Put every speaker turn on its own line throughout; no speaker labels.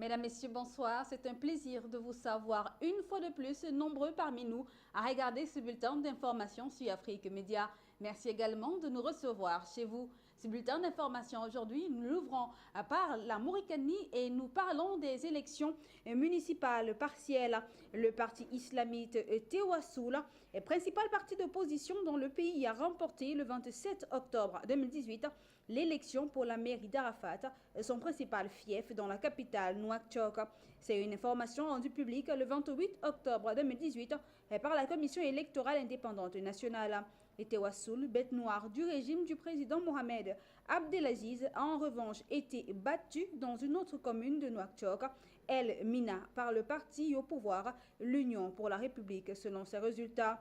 Mesdames, Messieurs, bonsoir. C'est un plaisir de vous savoir une fois de plus nombreux parmi nous à regarder ce bulletin d'information sur Afrique Média. Merci également de nous recevoir chez vous. Ce bulletin d'information aujourd'hui, nous l'ouvrons par la Mauritanie et nous parlons des élections municipales partielles. Le parti islamite Tewassoul, principal parti d'opposition dans le pays, a remporté le 27 octobre 2018 l'élection pour la mairie d'Arafat, son principal fief dans la capitale Nouakchott. C'est une information rendue publique le 28 octobre 2018 par la Commission électorale indépendante nationale. Les Tewassoul, bête noire du régime du président Mohamed Abdelaziz, a en revanche été battu dans une autre commune de Nouakchott, El Mina, par le parti au pouvoir, l'Union pour la République, selon ses résultats.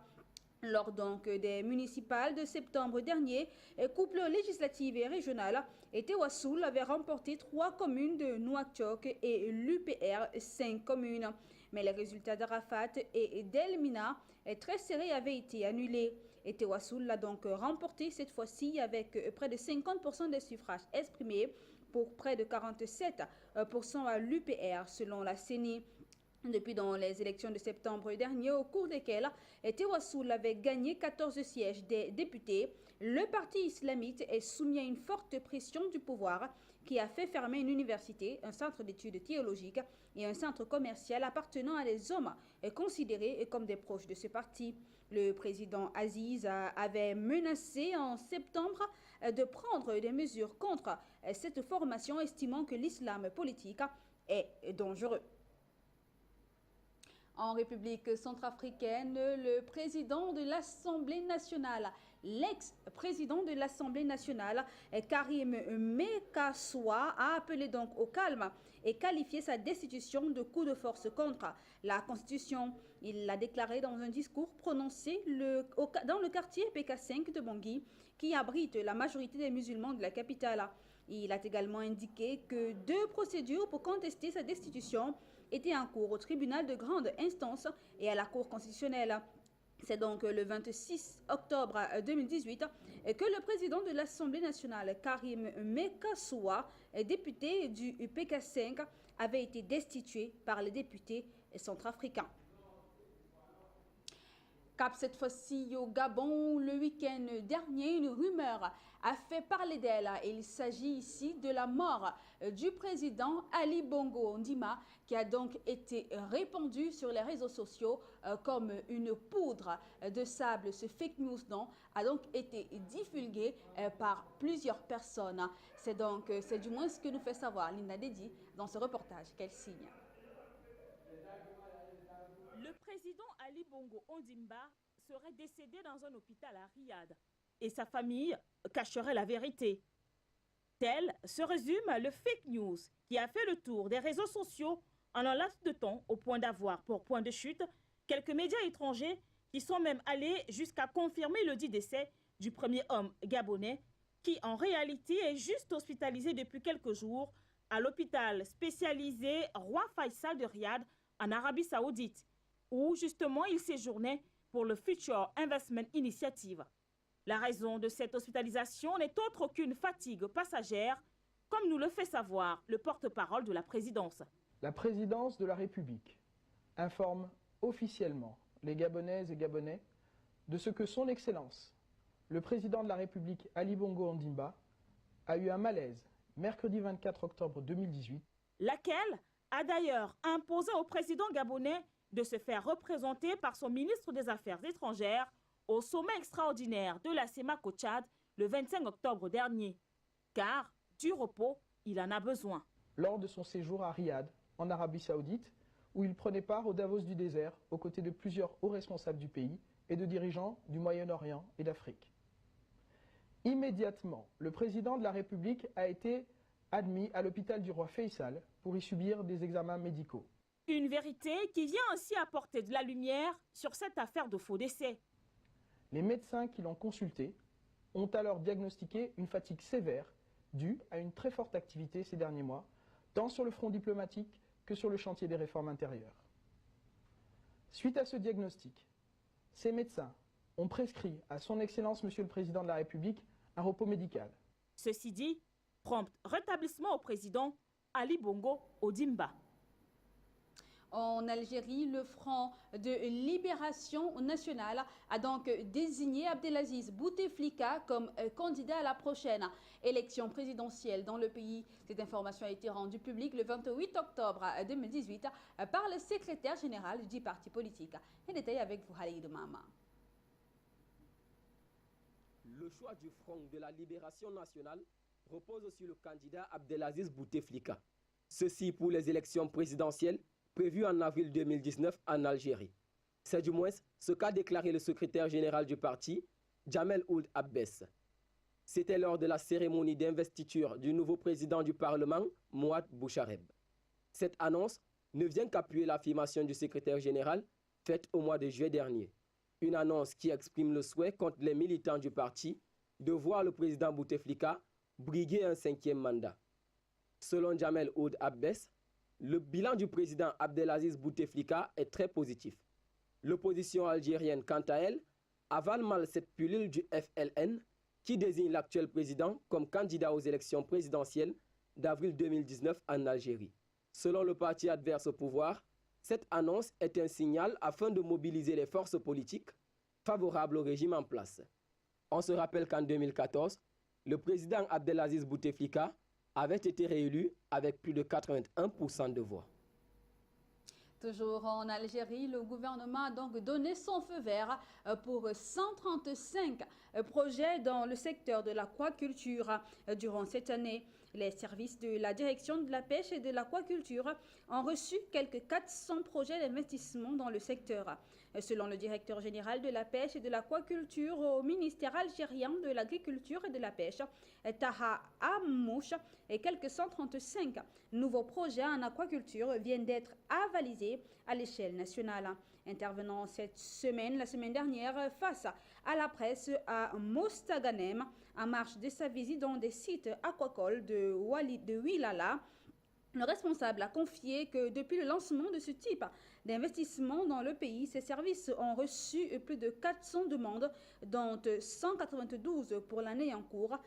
Lors donc des municipales de septembre dernier, couple législative et régionale, Tewassoul avait remporté 3 communes de Nouakchott et l'UPR 5 communes. Mais les résultats d'Arafat et d'El Mina très serrés avaient été annulés. Tewassoul l'a donc remporté cette fois-ci avec près de 50% des suffrages exprimés pour près de 47% à l'UPR selon la CENI. Depuis dans les élections de septembre dernier, au cours desquelles Tewassoul avait gagné 14 sièges des députés, le parti islamite est soumis à une forte pression du pouvoir qui a fait fermer une université, un centre d'études théologiques et un centre commercial appartenant à des hommes considérés comme des proches de ce parti. Le président Aziz avait menacé en septembre de prendre des mesures contre cette formation, estimant que l'islam politique est dangereux. En République centrafricaine, le président de l'Assemblée nationale, l'ex-président de l'Assemblée nationale, Karim Mekassoua, a appelé donc au calme et qualifié sa destitution de coup de force contre la Constitution. Il l'a déclaré dans un discours prononcé dans le quartier PK5 de Bangui, qui abrite la majorité des musulmans de la capitale. Il a également indiqué que 2 procédures pour contester sa destitution étaient en cours au tribunal de grande instance et à la Cour constitutionnelle. C'est donc le 26 octobre 2018 que le président de l'Assemblée nationale, Karim Mekassoua, député du PK5, avait été destitué par les députés centrafricains. Cap cette fois-ci au Gabon, le week-end dernier, une rumeur a fait parler d'elle. Il s'agit ici de la mort du président Ali Bongo Ondimba, qui a donc été répandue sur les réseaux sociaux comme une poudre de sable. Ce fake news a donc été divulgué par plusieurs personnes. C'est du moins ce que nous fait savoir Linda Dedi dans ce reportage qu'elle signe.
Le président Ali Bongo Ondimba serait décédé dans un hôpital à Riyad et sa famille cacherait la vérité. Tel se résume le fake news qui a fait le tour des réseaux sociaux en un laps de temps au point d'avoir pour point de chute quelques médias étrangers qui sont même allés jusqu'à confirmer le dit décès du premier homme gabonais qui en réalité est juste hospitalisé depuis quelques jours à l'hôpital spécialisé Roi Faisal de Riyad en Arabie Saoudite, où justement il séjournait pour le Future Investment Initiative. La raison de cette hospitalisation n'est autre qu'une fatigue passagère, comme nous le fait savoir le porte-parole de la présidence.
La présidence de la République informe officiellement les Gabonaises et Gabonais de ce que son Excellence, le président de la République Ali Bongo Ondimba, a eu un malaise mercredi 24 octobre 2018.
Laquelle a d'ailleurs imposé au président gabonais de se faire représenter par son ministre des Affaires étrangères au sommet extraordinaire de la CEMAC au Tchad le 25 octobre dernier. Car du repos, il en a besoin.
Lors de son séjour à Riyad, en Arabie Saoudite, où il prenait part au Davos du désert aux côtés de plusieurs hauts responsables du pays et de dirigeants du Moyen-Orient et d'Afrique. Immédiatement, le président de la République a été admis à l'hôpital du roi Faisal pour y subir des examens médicaux.
Une vérité qui vient ainsi apporter de la lumière sur cette affaire de faux décès.
Les médecins qui l'ont consulté ont alors diagnostiqué une fatigue sévère due à une très forte activité ces derniers mois, tant sur le front diplomatique que sur le chantier des réformes intérieures. Suite à ce diagnostic, ces médecins ont prescrit à son Excellence Monsieur le Président de la République un repos médical.
Ceci dit, prompt rétablissement au président Ali Bongo Ondimba.
En Algérie, le Front de Libération Nationale a donc désigné Abdelaziz Bouteflika comme candidat à la prochaine élection présidentielle dans le pays. Cette information a été rendue publique le 28 octobre 2018 par le secrétaire général du parti politique. Les détails avec vous, Halid Mama.
Le choix du Front de la Libération Nationale repose sur le candidat Abdelaziz Bouteflika. Ceci pour les élections présidentielles prévues en avril 2019 en Algérie. C'est du moins ce qu'a déclaré le secrétaire général du parti, Jamel Ould Abbès. C'était lors de la cérémonie d'investiture du nouveau président du Parlement, Mouad Bouchareb. Cette annonce ne vient qu'appuyer l'affirmation du secrétaire général faite au mois de juillet dernier. Une annonce qui exprime le souhait contre les militants du parti de voir le président Bouteflika briguer un 5e mandat. Selon Jamel Ould Abbès, le bilan du président Abdelaziz Bouteflika est très positif. L'opposition algérienne, quant à elle, avale mal cette pilule du FLN qui désigne l'actuel président comme candidat aux élections présidentielles d'avril 2019 en Algérie. Selon le parti adverse au pouvoir, cette annonce est un signal afin de mobiliser les forces politiques favorables au régime en place. On se rappelle qu'en 2014, le président Abdelaziz Bouteflika avait été réélu avec plus de 81% de voix.
Toujours en Algérie, le gouvernement a donc donné son feu vert pour 135 projets dans le secteur de l'aquaculture durant cette année. Les services de la direction de la pêche et de l'aquaculture ont reçu quelques 400 projets d'investissement dans le secteur. Selon le directeur général de la pêche et de l'aquaculture au ministère algérien de l'agriculture et de la pêche, Taha Amouche, et quelques 135 nouveaux projets en aquaculture viennent d'être avalisés à l'échelle nationale. Intervenant cette semaine, la semaine dernière, face à la presse à Mostaganem, en marge de sa visite dans des sites aquacoles de Ouilala, le responsable a confié que depuis le lancement de ce type d'investissement dans le pays, ces services ont reçu plus de 400 demandes, dont 192 pour l'année en cours,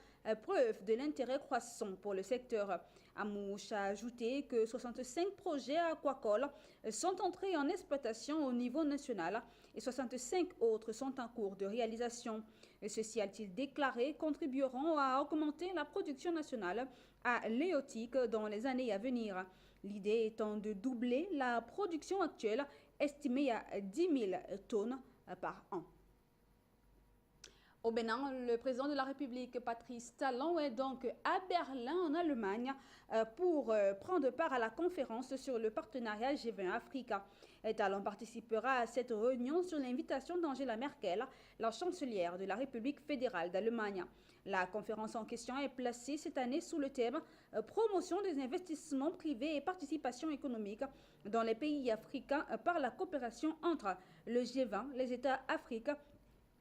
preuve de l'intérêt croissant pour le secteur. Amouche a ajouté que 65 projets aquacoles sont entrés en exploitation au niveau national et 65 autres sont en cours de réalisation. Ceci, a-t-il déclaré, contribueront à augmenter la production nationale à l'éotique dans les années à venir. L'idée étant de doubler la production actuelle, estimée à 10 000 tonnes par an. Au Bénin, le président de la République, Patrice Talon, est donc à Berlin, en Allemagne, pour prendre part à la conférence sur le partenariat G20 Africa. Talon participera à cette réunion sur l'invitation d'Angela Merkel, la chancelière de la République fédérale d'Allemagne. La conférence en question est placée cette année sous le thème « Promotion des investissements privés et participation économique dans les pays africains par la coopération entre le G20, les États africains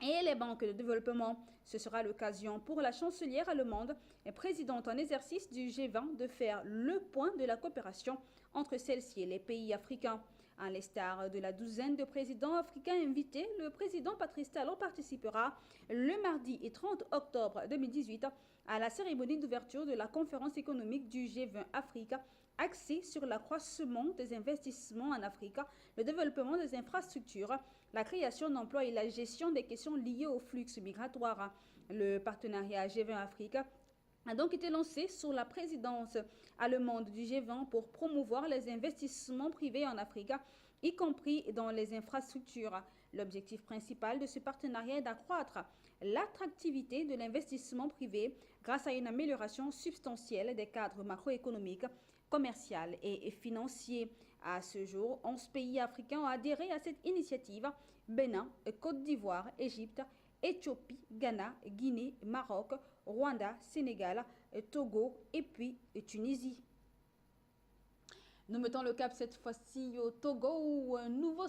et les banques de développement. » Ce sera l'occasion pour la chancelière allemande et présidente en exercice du G20 de faire le point de la coopération entre celle-ci et les pays africains. À l'instar de la douzaine de présidents africains invités, le président Patrice Talon participera le mardi et 30 octobre 2018 à la cérémonie d'ouverture de la conférence économique du G20 Africa axée sur l'accroissement des investissements en Afrique, le développement des infrastructures, la création d'emplois et la gestion des questions liées aux flux migratoires. Le partenariat G20 Africa a donc été lancé sous la présidence allemande du G20 pour promouvoir les investissements privés en Afrique, y compris dans les infrastructures. L'objectif principal de ce partenariat est d'accroître l'attractivité de l'investissement privé grâce à une amélioration substantielle des cadres macroéconomiques, commerciaux et financiers. À ce jour, 11 pays africains ont adhéré à cette initiative: Bénin, Côte d'Ivoire, Égypte, Éthiopie, Ghana, Guinée, Maroc, Rwanda, Sénégal, Togo et puis Tunisie. Nous mettons le cap cette fois-ci au Togo où un nouveau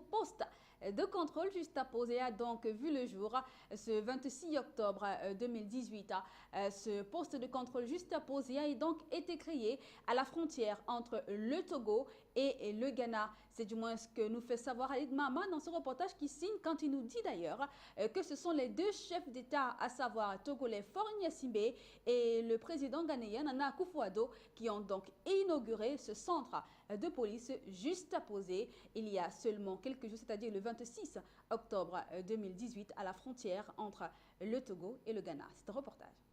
poste de contrôle juste apposé a donc vu le jour ce 26 octobre 2018. Ce poste de contrôle juste apposé a donc été créé à la frontière entre le Togo et le Ghana. C'est du moins ce que nous fait savoir Alid Mama dans ce reportage qui signe quand il nous dit d'ailleurs que ce sont les deux chefs d'État, à savoir togolais Faure Gnassingbé et le président ghanéen Nana Akufo-Addo, qui ont donc inauguré ce centre de police juste apposé il y a seulement quelques jours, c'est-à-dire le 26 octobre 2018 à la frontière entre le Togo et le Ghana. C'est un reportage.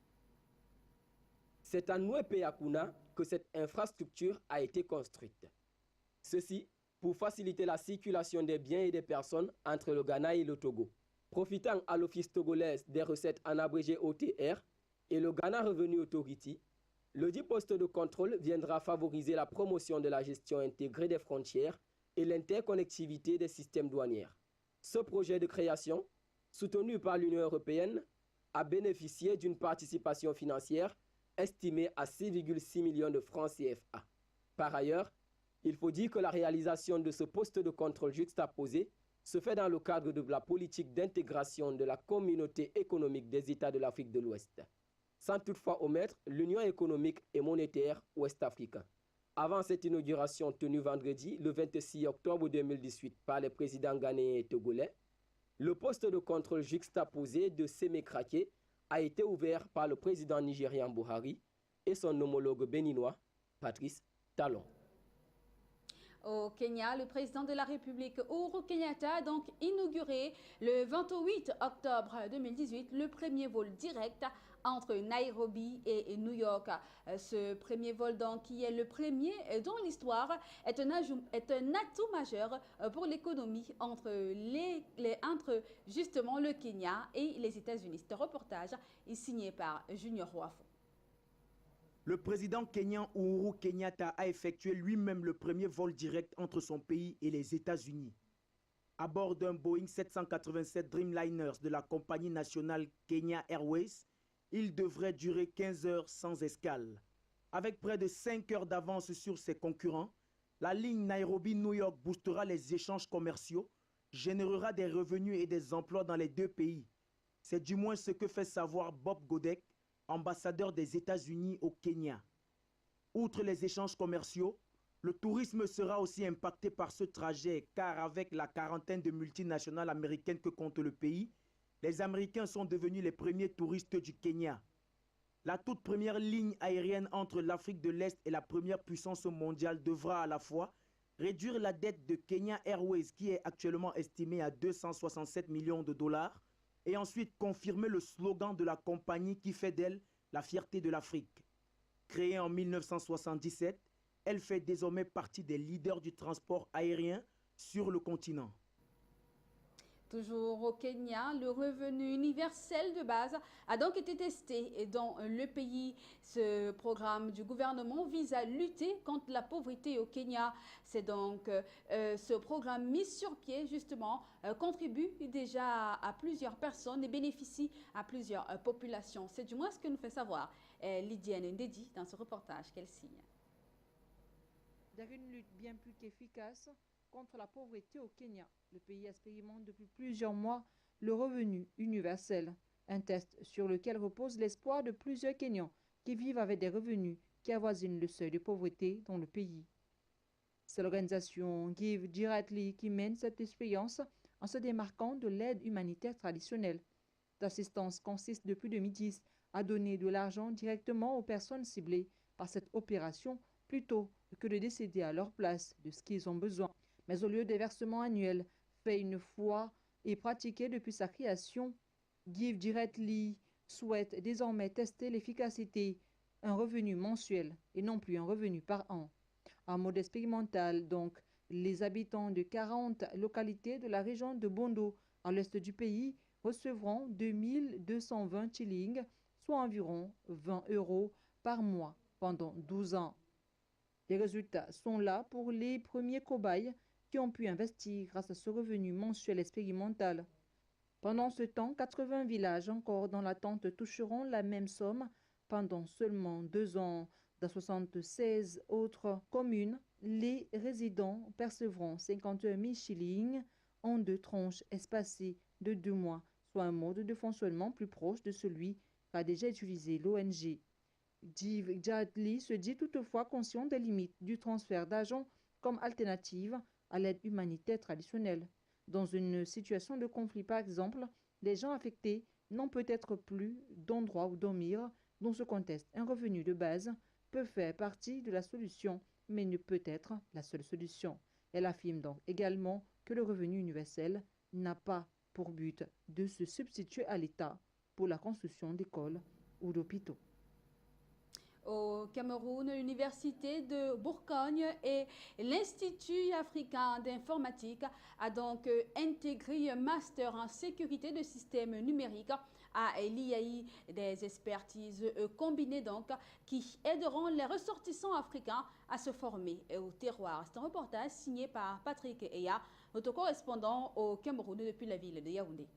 C'est à Nouépé-Yakouna que cette infrastructure a été construite. Ceci pour faciliter la circulation des biens et des personnes entre le Ghana et le Togo. Profitant à l'Office togolais des recettes en abrégé OTR et le Ghana Revenue Authority, le dit poste de contrôle viendra favoriser la promotion de la gestion intégrée des frontières et l'interconnectivité des systèmes douaniers. Ce projet de création, soutenu par l'Union européenne, a bénéficié d'une participation financière estimée à 6,6 millions de francs CFA. Par ailleurs, il faut dire que la réalisation de ce poste de contrôle juxtaposé se fait dans le cadre de la politique d'intégration de la communauté économique des États de l'Afrique de l'Ouest, sans toutefois omettre l'Union économique et monétaire ouest-africaine. Avant cette inauguration tenue vendredi, le 26 octobre 2018, par les présidents ghanéens et togolais, le poste de contrôle juxtaposé de Sémé-Kraké a été ouvert par le président nigérian Buhari et son homologue béninois, Patrice Talon.
Au Kenya, le président de la République, Uhuru Kenyatta, a donc inauguré le 28 octobre 2018 le premier vol direct entre Nairobi et New York. Ce premier vol, donc, qui est le premier dans l'histoire, est un atout majeur pour l'économie entre justement le Kenya et les États-Unis. Ce reportage est signé par Junior Wafo.
Le président kenyan Uhuru Kenyatta a effectué lui-même le premier vol direct entre son pays et les États-Unis. À bord d'un Boeing 787 Dreamliners de la compagnie nationale Kenya Airways, il devrait durer 15 heures sans escale. Avec près de 5 heures d'avance sur ses concurrents, la ligne Nairobi-New York boostera les échanges commerciaux, générera des revenus et des emplois dans les deux pays. C'est du moins ce que fait savoir Bob Godek, ambassadeur des États-Unis au Kenya. Outre les échanges commerciaux, le tourisme sera aussi impacté par ce trajet car avec la quarantaine de multinationales américaines que compte le pays, les Américains sont devenus les premiers touristes du Kenya. La toute première ligne aérienne entre l'Afrique de l'Est et la première puissance mondiale devra à la fois réduire la dette de Kenya Airways qui est actuellement estimée à 267 millions de dollars et ensuite confirmer le slogan de la compagnie qui fait d'elle la fierté de l'Afrique. Créée en 1977, elle fait désormais partie des leaders du transport aérien sur le continent.
Toujours au Kenya, le revenu universel de base a donc été testé dans le pays. Ce programme du gouvernement vise à lutter contre la pauvreté au Kenya. C'est donc ce programme mis sur pied, justement, contribue déjà à plusieurs personnes et bénéficie à plusieurs populations. C'est du moins ce que nous fait savoir Lydiane Ndedi dans ce reportage qu'elle signe.
Dans une lutte bien plus qu'efficace contre la pauvreté au Kenya, le pays expérimente depuis plusieurs mois le revenu universel, un test sur lequel repose l'espoir de plusieurs Kenyans qui vivent avec des revenus qui avoisinent le seuil de pauvreté dans le pays. C'est l'organisation Give Directly qui mène cette expérience en se démarquant de l'aide humanitaire traditionnelle. L'assistance consiste depuis 2010 à donner de l'argent directement aux personnes ciblées par cette opération plutôt que de décider à leur place de ce qu'ils ont besoin. Mais au lieu des versements annuels faits une fois et pratiqués depuis sa création, Give Directly souhaite désormais tester l'efficacité, un revenu mensuel et non plus un revenu par an. En mode expérimental, donc, les habitants de 40 localités de la région de Bondo, à l'est du pays, recevront 2220 shillings, soit environ 20 € par mois pendant 12 ans. Les résultats sont là pour les premiers cobayes qui ont pu investir grâce à ce revenu mensuel expérimental. Pendant ce temps, 80 villages encore dans l'attente toucheront la même somme pendant seulement 2 ans. Dans 76 autres communes, les résidents percevront 51 000 shillings en 2 tranches espacées de 2 mois, soit un mode de fonctionnement plus proche de celui qu'a déjà utilisé l'ONG. Give Directly se dit toutefois conscient des limites du transfert d'argent comme alternative à l'aide humanitaire traditionnelle. Dans une situation de conflit, par exemple, les gens affectés n'ont peut-être plus d'endroit où dormir. Dans ce contexte, un revenu de base peut faire partie de la solution, mais ne peut être la seule solution. Elle affirme donc également que le revenu universel n'a pas pour but de se substituer à l'État pour la construction d'écoles ou d'hôpitaux.
Au Cameroun, l'Université de Bourgogne et l'Institut africain d'informatique a donc intégré un master en sécurité de systèmes numériques à l'IAI, des expertises combinées donc qui aideront les ressortissants africains à se former au terroir. C'est un reportage signé par Patrick Eya, notre correspondant au Cameroun depuis la ville de Yaoundé.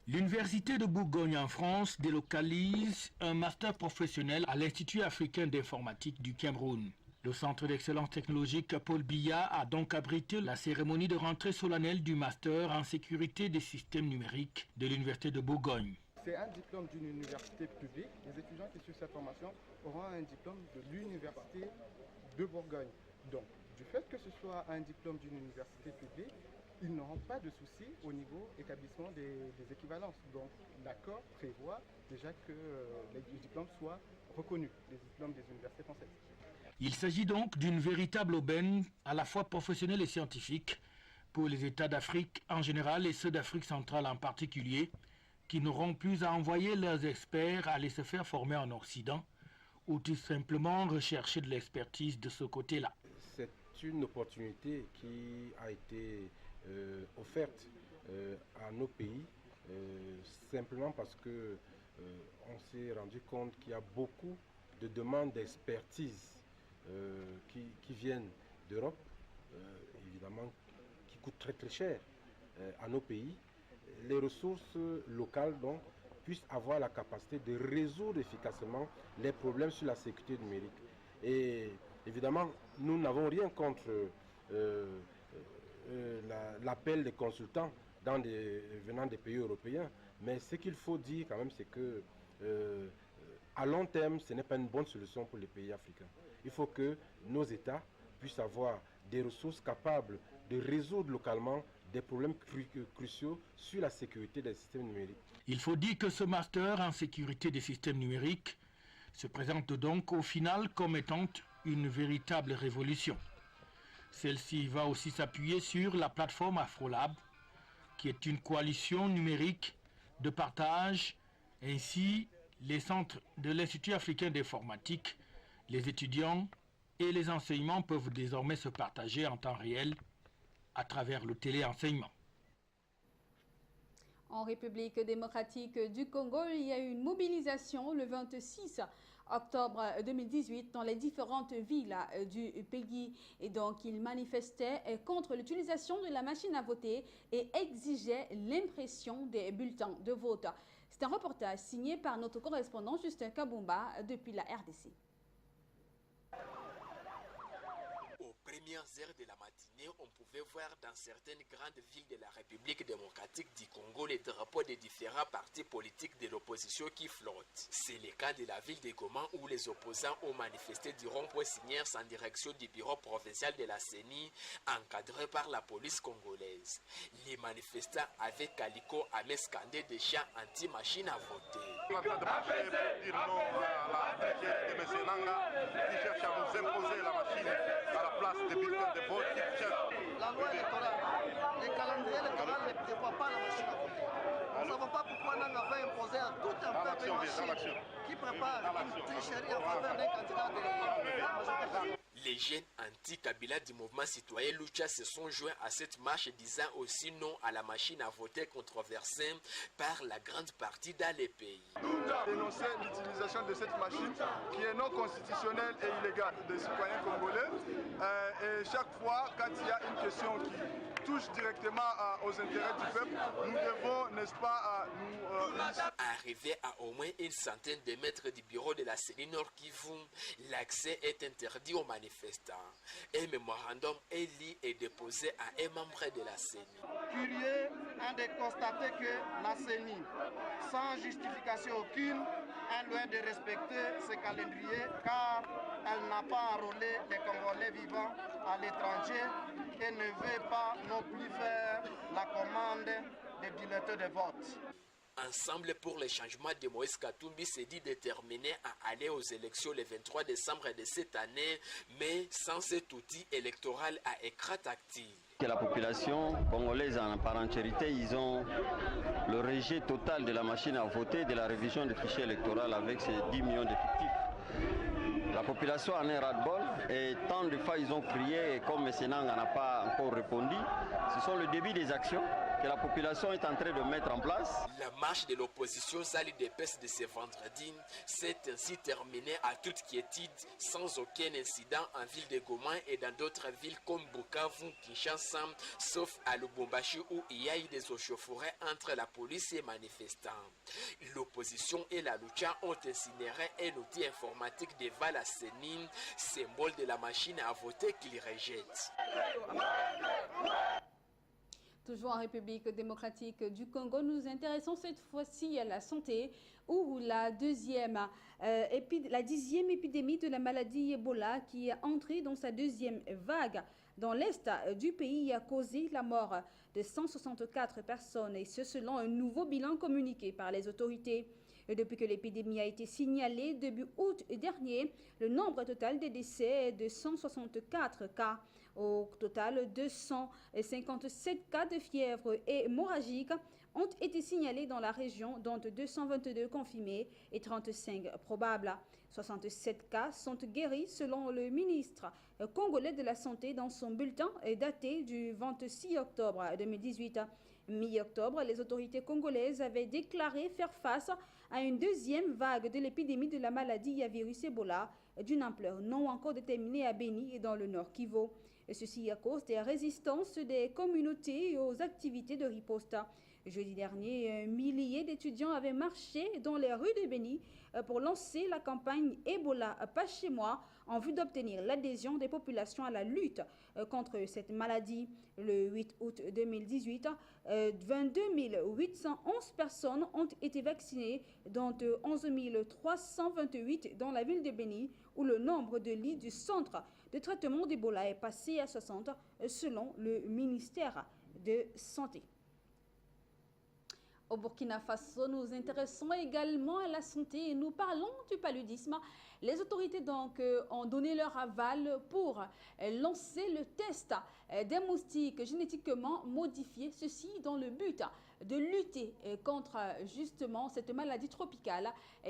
L'Université de Bourgogne en France délocalise un master professionnel à l'Institut africain d'informatique du Cameroun. Le Centre d'excellence technologique Paul Biya a donc abrité la cérémonie de rentrée solennelle du master en sécurité des systèmes numériques de l'Université de Bourgogne.
C'est un diplôme d'une université publique. Les étudiants qui suivent cette formation auront un diplôme de l'Université de Bourgogne. Donc, du fait que ce soit un diplôme d'une université publique, ils n'auront pas de soucis au niveau établissement des équivalences. Donc l'accord prévoit déjà que les diplômes soient reconnus, les diplômes des universités françaises.
Il s'agit donc d'une véritable aubaine à la fois professionnelle et scientifique pour les États d'Afrique en général et ceux d'Afrique centrale en particulier, qui n'auront plus à envoyer leurs experts aller se faire former en Occident ou tout simplement rechercher de l'expertise de ce côté-là.
C'est une opportunité qui a été offerte à nos pays simplement parce que on s'est rendu compte qu'il y a beaucoup de demandes d'expertise qui viennent d'Europe, évidemment qui coûtent très très cher à nos pays. Les ressources locales donc puissent avoir la capacité de résoudre efficacement les problèmes sur la sécurité numérique. Et évidemment, nous n'avons rien contre l'appel des consultants venant des pays européens, mais ce qu'il faut dire quand même, c'est que à long terme, ce n'est pas une bonne solution pour les pays africains. Il faut que nos États puissent avoir des ressources capables de résoudre localement des problèmes cruciaux sur la sécurité des systèmes numériques.
Il faut dire que ce master en sécurité des systèmes numériques se présente donc au final comme étant une véritable révolution. Celle-ci va aussi s'appuyer sur la plateforme AfroLab, qui est une coalition numérique de partage. Ainsi, les centres de l'Institut africain d'informatique, les étudiants et les enseignements peuvent désormais se partager en temps réel à travers le téléenseignement.
En République démocratique du Congo, il y a eu une mobilisation le 26 octobre 2018 dans les différentes villes du pays. Et donc, ils manifestaient contre l'utilisation de la machine à voter et exigeaient l'impression des bulletins de vote. C'est un reportage signé par notre correspondant Justin Kabumba depuis la RDC.
Aux premières heures de la matinée, on pouvait voir dans certaines grandes villes de la République démocratique du Congo les drapeaux des différents partis politiques de l'opposition qui flottent. C'est le cas de la ville de Goma où les opposants ont manifesté du rond-point Signières en direction du bureau provincial de la CENI, encadré par la police congolaise. Les manifestants avaient calicot à scandé des chants anti-machine à voter.
On est en train de marcher pour dire non à la de M. Nanga qui cherche à nous imposer la machine à la place des bulletins de vote.
La loi électorale, les calendriers électoraux ne prévoient pas la machine à voter. Nous ne savons pas pourquoi Nanga va imposer à tout un peuple une machine qui prépare une tricherie en faveur d'un candidat de la majorité.
Les jeunes anti-Kabila du mouvement citoyen Lucha se sont joints à cette marche disant aussi non à la machine à voter controversée par la grande partie dans les pays.
Nous dénonçons l'utilisation de cette machine qui est non constitutionnelle et illégale des citoyens congolais. Et chaque fois, quand il y a une question qui touche directement aux intérêts du peuple, nous devons, n'est-ce pas,
Arrivé à au moins une centaine de mètres du bureau de la CENI Nord Kivu, l'accès est interdit aux manifestants. Un mémorandum est lu et déposé à un membre de la CENI.
Curieux est de constater que la CENI, sans justification aucune, est loin de respecter ce calendrier car elle n'a pas enrôlé les Congolais vivant à l'étranger et ne veut pas non plus faire la commande des bulletins de vote.
Ensemble pour les changements de Moïse Katumbi s'est dit déterminé à aller aux élections le 23 décembre de cette année, mais sans cet outil électoral à écran tactile.
La population congolaise en par entièreté, ils ont le rejet total de la machine à voter, de la révision du fichier électoral avec ses 10 millions d'effectifs. La population en est ras-de-bol et tant de fois ils ont crié et comme M. Nanga n'a pas encore répondu, ce sont le début des actions que la population est en train de mettre en place.
La marche de l'opposition Sali Depes de ce vendredi s'est ainsi terminée à toute quiétude, sans aucun incident en ville de Goma et dans d'autres villes comme Bukavu, Kinshasa, sauf à Lubumbashi où il y a eu des échauffourées entre la police et les manifestants. L'opposition et la Lucha ont incinéré un outil informatique de Valasénine, symbole de la machine à voter qu'ils rejettent.
Toujours en République démocratique du Congo, nous nous intéressons cette fois-ci à la santé où la 10e épidémie de la maladie Ebola qui est entrée dans sa deuxième vague dans l'est du pays a causé la mort de 164 personnes et ce selon un nouveau bilan communiqué par les autorités. Et depuis que l'épidémie a été signalée début août dernier, le nombre total des décès est de 164 cas. Au total, 257 cas de fièvre hémorragique ont été signalés dans la région, dont 222 confirmés et 35 probables. 67 cas sont guéris selon le ministre congolais de la Santé dans son bulletin daté du 26 octobre 2018. Mi-octobre, les autorités congolaises avaient déclaré faire face à une deuxième vague de l'épidémie de la maladie à virus Ebola d'une ampleur non encore déterminée à Beni et dans le nord Kivu. Et ceci à cause des résistances des communautés aux activités de riposte. Jeudi dernier, un millier d'étudiants avaient marché dans les rues de Beni pour lancer la campagne Ebola pas chez moi en vue d'obtenir l'adhésion des populations à la lutte contre cette maladie. Le 8 août 2018, 22 811 personnes ont été vaccinées, dont 11 328 dans la ville de Beni, où le nombre de lits du centre de traitement d'Ebola est passé à 60 selon le ministère de Santé. Au Burkina Faso, nous nous intéressons également à la santé et nous parlons du paludisme. Les autorités donc ont donné leur aval pour lancer le test des moustiques génétiquement modifiés, ceci dans le but de lutter contre justement cette maladie tropicale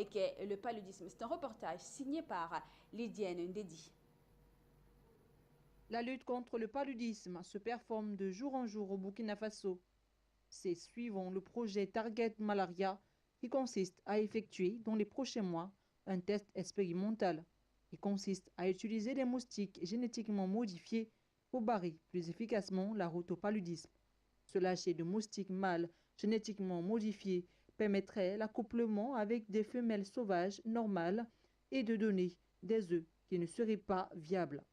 qu'est le paludisme. C'est un reportage signé par Lydienne Ndedi.
La lutte contre le paludisme se performe de jour en jour au Burkina Faso. C'est suivant le projet Target Malaria qui consiste à effectuer dans les prochains mois un test expérimental. Il consiste à utiliser des moustiques génétiquement modifiés pour barrer plus efficacement la route au paludisme. Ce lâcher de moustiques mâles génétiquement modifiés permettrait l'accouplement avec des femelles sauvages normales et de donner des œufs qui ne seraient pas viables.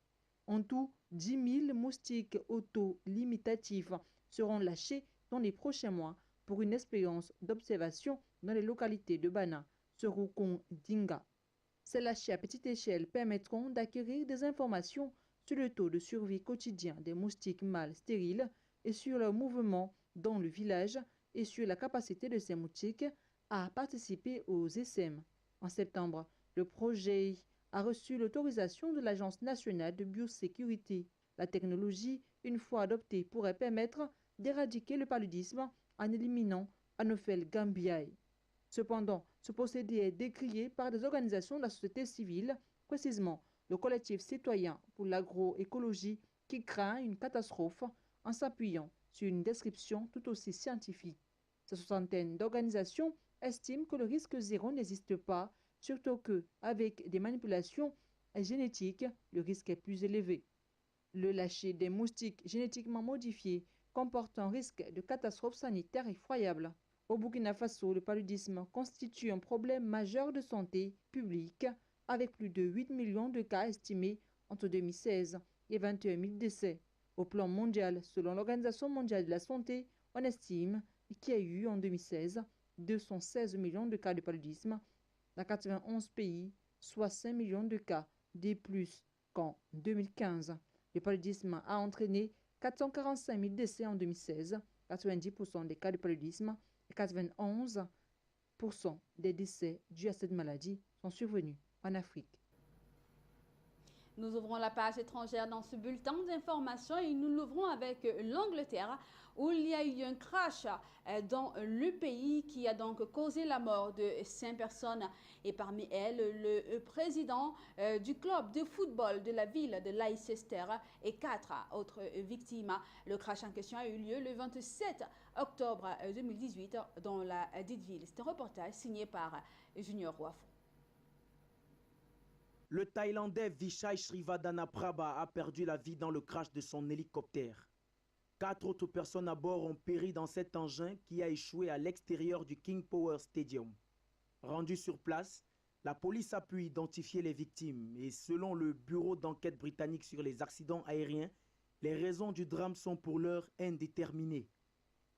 En tout, 10 000 moustiques auto-limitatifs seront lâchés dans les prochains mois pour une expérience d'observation dans les localités de Bana, Serukon, Dinga. Ces lâchers à petite échelle permettront d'acquérir des informations sur le taux de survie quotidien des moustiques mâles stériles et sur leur mouvement dans le village et sur la capacité de ces moustiques à participer aux SM. En septembre, le projet a reçu l'autorisation de l'Agence nationale de biosécurité. La technologie, une fois adoptée, pourrait permettre d'éradiquer le paludisme en éliminant Anopheles gambiae. Cependant, ce procédé est décrié par des organisations de la société civile, précisément le collectif citoyen pour l'agroécologie qui craint une catastrophe en s'appuyant sur une description tout aussi scientifique. Cette soixantaine d'organisations estiment que le risque zéro n'existe pas, surtout qu'avec des manipulations génétiques, le risque est plus élevé. Le lâcher des moustiques génétiquement modifiés comporte un risque de catastrophe sanitaire effroyable. Au Burkina Faso, le paludisme constitue un problème majeur de santé publique avec plus de 8 millions de cas estimés entre 2016 et 21 000 décès. Au plan mondial, selon l'Organisation mondiale de la santé, on estime qu'il y a eu en 2016 216 millions de cas de paludisme dans 91 pays, soit 5 millions de cas de plus qu'en 2015. Le paludisme a entraîné 445 000 décès en 2016, 90% des cas de paludisme et 91% des décès dus à cette maladie sont survenus en Afrique.
Nous ouvrons la page étrangère dans ce bulletin d'information et nous l'ouvrons avec l'Angleterre où il y a eu un crash dans le pays qui a donc causé la mort de 5 personnes et parmi elles le président du club de football de la ville de Leicester et 4 autres victimes. Le crash en question a eu lieu le 27 octobre 2018 dans la dite ville. C'est un reportage signé par Junior Roifou.
Le Thaïlandais Vishai Srivadhanaprabha a perdu la vie dans le crash de son hélicoptère. 4 autres personnes à bord ont péri dans cet engin qui a échoué à l'extérieur du King Power Stadium. Rendu sur place, la police a pu identifier les victimes et selon le bureau d'enquête britannique sur les accidents aériens, les raisons du drame sont pour l'heure indéterminées.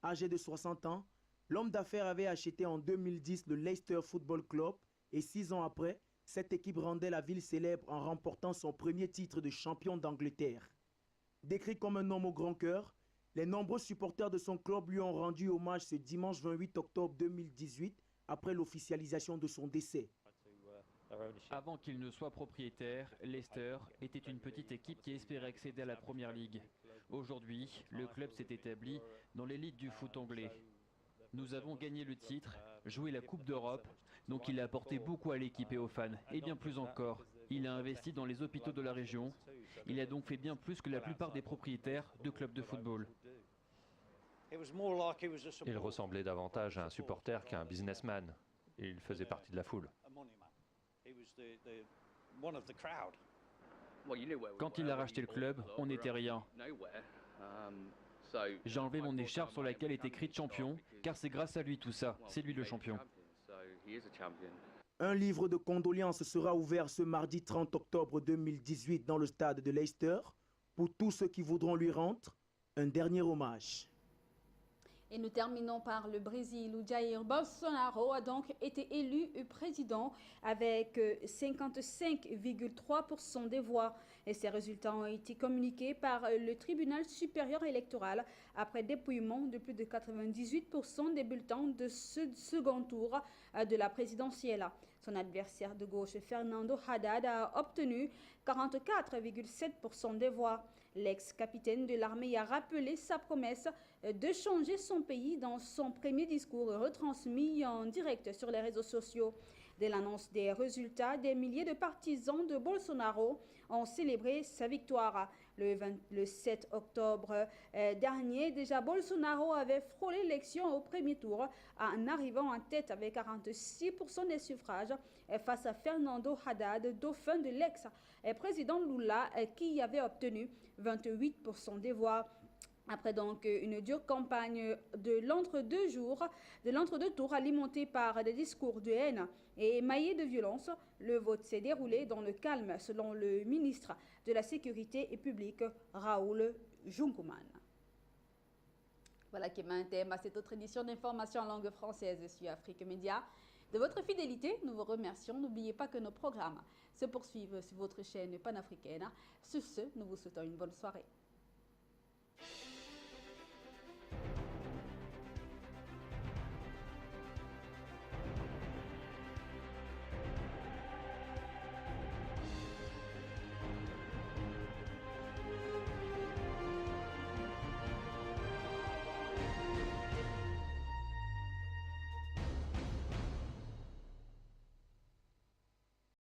Âgé de 60 ans, l'homme d'affaires avait acheté en 2010 le Leicester Football Club et 6 ans après, cette équipe rendait la ville célèbre en remportant son premier titre de champion d'Angleterre. Décrit comme un homme au grand cœur, les nombreux supporters de son club lui ont rendu hommage ce dimanche 28 octobre 2018 après l'officialisation de son décès.
Avant qu'il ne soit propriétaire, Leicester était une petite équipe qui espérait accéder à la Première Ligue. Aujourd'hui, le club s'est établi dans l'élite du foot anglais. Nous avons gagné le titre, joué la Coupe d'Europe, donc il a apporté beaucoup à l'équipe et aux fans, et bien plus encore. Il a investi dans les hôpitaux de la région. Il a donc fait bien plus que la plupart des propriétaires de clubs de football.
Il ressemblait davantage à un supporter qu'à un businessman. Il faisait partie de la foule.
Quand il a racheté le club, on n'était rien. J'ai enlevé mon écharpe sur laquelle est écrit champion, car c'est grâce à lui tout ça, c'est lui le champion.
Un livre de condoléances sera ouvert ce mardi 30 octobre 2018 dans le stade de Leicester pour tous ceux qui voudront lui rendre un dernier hommage.
Et nous terminons par le Brésil où Jair Bolsonaro a donc été élu président avec 55,3% des voix. Et ces résultats ont été communiqués par le tribunal supérieur électoral après dépouillement de plus de 98% des bulletins de ce second tour de la présidentielle. Son adversaire de gauche, Fernando Haddad, a obtenu 44,7% des voix. L'ex-capitaine de l'armée a rappelé sa promesse de changer son pays dans son premier discours retransmis en direct sur les réseaux sociaux. Dès l'annonce des résultats, des milliers de partisans de Bolsonaro ont célébré sa victoire. Le 7 octobre dernier, déjà Bolsonaro avait frôlé l'élection au premier tour en arrivant en tête avec 46% des suffrages face à Fernando Haddad, dauphin de l'ex-président Lula qui avait obtenu 28% des voix. Après donc une dure campagne de l'entre-deux tours alimentée par des discours de haine et émaillés de violence, le vote s'est déroulé dans le calme selon le ministre de la Sécurité publique, Raoul Junquemann. Voilà qui met un thème à cette autre édition d'information en langue française sur Afrique Média. De votre fidélité, nous vous remercions. N'oubliez pas que nos programmes se poursuivent sur votre chaîne panafricaine. Sur ce, nous vous souhaitons une bonne soirée.